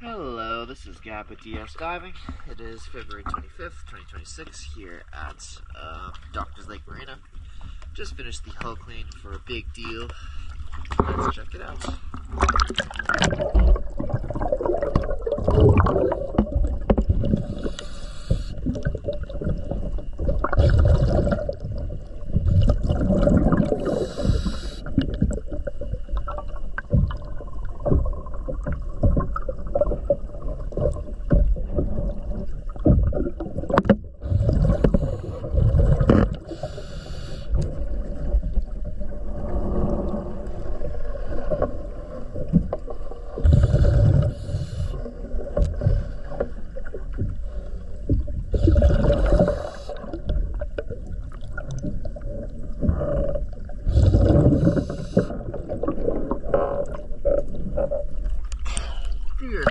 Hello, this is Gab at DS Diving. It is February 25th, 2026 here at Doctor's Lake Marina. Just finished the hull clean for a big deal. Let's check it out. Pier.